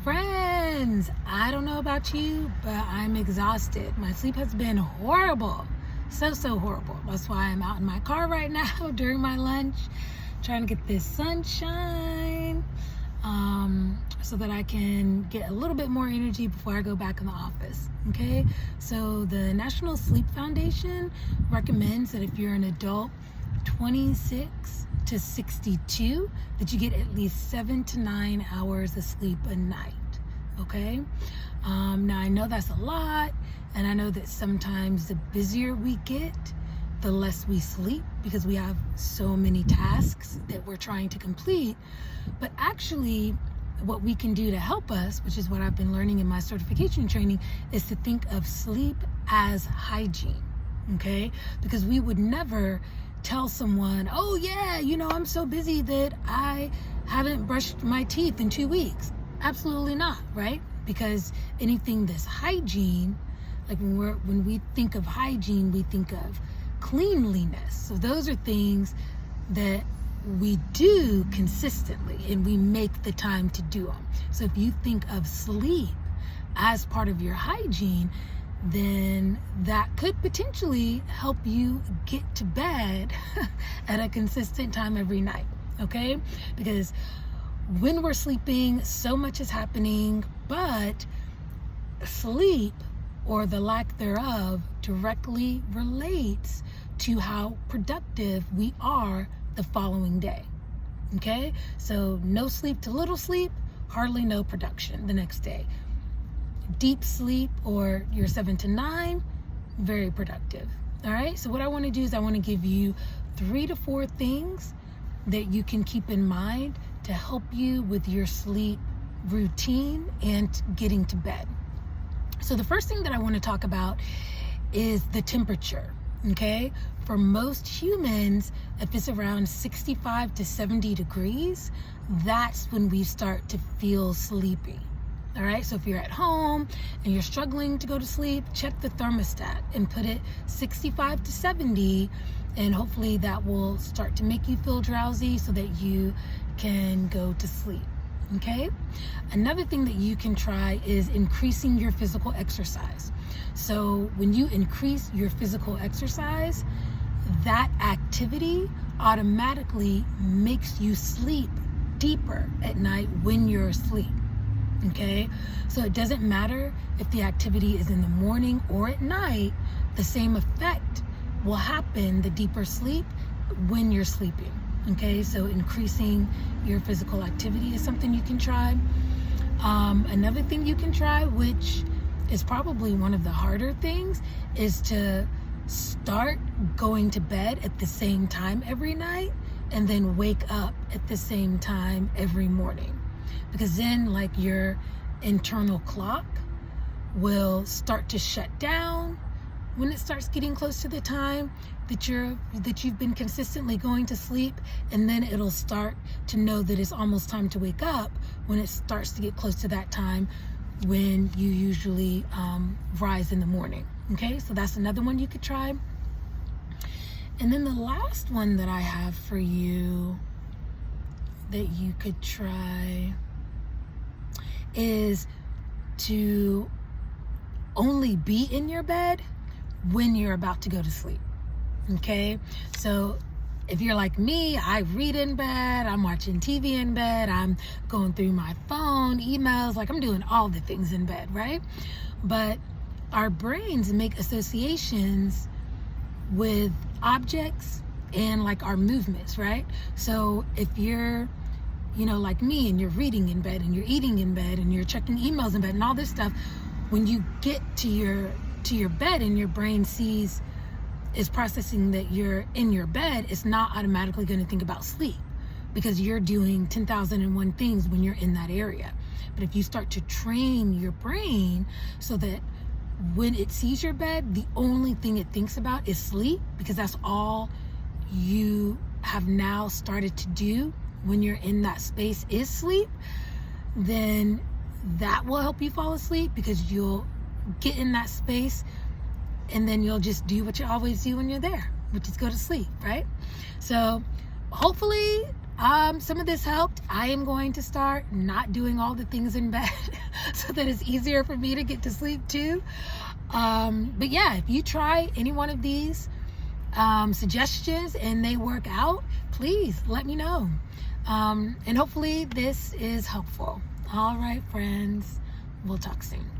Friends, I don't know about you, but I'm exhausted. My sleep has been horrible. So horrible. That's why I'm out in my car right now during my lunch, trying to get this sunshine, so that I can get a little bit more energy before I go back in the office. Okay? So the National Sleep Foundation recommends that if you're an adult 26 to 62, that you get at least 7 to 9 hours of sleep a night. Okay? Now I know that's a lot, and I know that sometimes the busier we get, the less we sleep because we have so many tasks that we're trying to complete. But actually, what we can do to help us, which is what I've been learning in my certification training, is to think of sleep as hygiene. Okay? Because we would never tell someone, oh yeah, I'm so busy that I haven't brushed my teeth in 2 weeks. Absolutely not, right? Because anything that's hygiene, like when we think of hygiene, we think of cleanliness. So those are things that we do consistently and we make the time to do them. So if you think of sleep as part of your hygiene, then that could potentially help you get to bed at a consistent time every night, okay? Because when we're sleeping, so much is happening, but sleep, or the lack thereof, directly relates to how productive we are the following day, okay? So no sleep to little sleep, hardly no production the next day. Deep sleep, or your 7 to 9, very productive. All right, so what I want to do is I want to give you 3 to 4 things that you can keep in mind to help you with your sleep routine and getting to bed. So the first thing that I want to talk about is the temperature. Okay, for most humans, if it's around 65 to 70 degrees, that's when we start to feel sleepy. All right, so if you're at home and you're struggling to go to sleep, check the thermostat and put it 65 to 70, and hopefully that will start to make you feel drowsy so that you can go to sleep. Okay? Another thing that you can try is increasing your physical exercise. So when you increase your physical exercise, that activity automatically makes you sleep deeper at night when you're asleep. Okay, so it doesn't matter if the activity is in the morning or at night, the same effect will happen, the deeper sleep, when you're sleeping. Okay, so increasing your physical activity is something you can try. Another thing you can try, which is probably one of the harder things, is to start going to bed at the same time every night and then wake up at the same time every morning. Because then, like, your internal clock will start to shut down when it starts getting close to the time that you've been consistently going to sleep, and then it'll start to know that it's almost time to wake up when it starts to get close to that time when you usually rise in the morning. Okay, so that's another one you could try. And then the last one that I have for you that you could try is to only be in your bed when you're about to go to sleep. Okay, so if you're like me, I read in bed, I'm watching TV in bed, I'm going through my phone, emails, like I'm doing all the things in bed, right? But our brains make associations with objects and like our movements, right? So if you're like me, and you're reading in bed and you're eating in bed and you're checking emails in bed and all this stuff, when you get to your bed and your brain is processing that you're in your bed, it's not automatically going to think about sleep because you're doing 10,001 things when you're in that area. But if you start to train your brain so that when it sees your bed, the only thing it thinks about is sleep, because that's all you have now started to do when you're in that space is sleep, then that will help you fall asleep, because you'll get in that space and then you'll just do what you always do when you're there, which is go to sleep, right? So hopefully some of this helped. I am going to start not doing all the things in bed so that it's easier for me to get to sleep too. But yeah, if you try any one of these suggestions and they work out, please let me know. And hopefully this is helpful. All right, friends, we'll talk soon.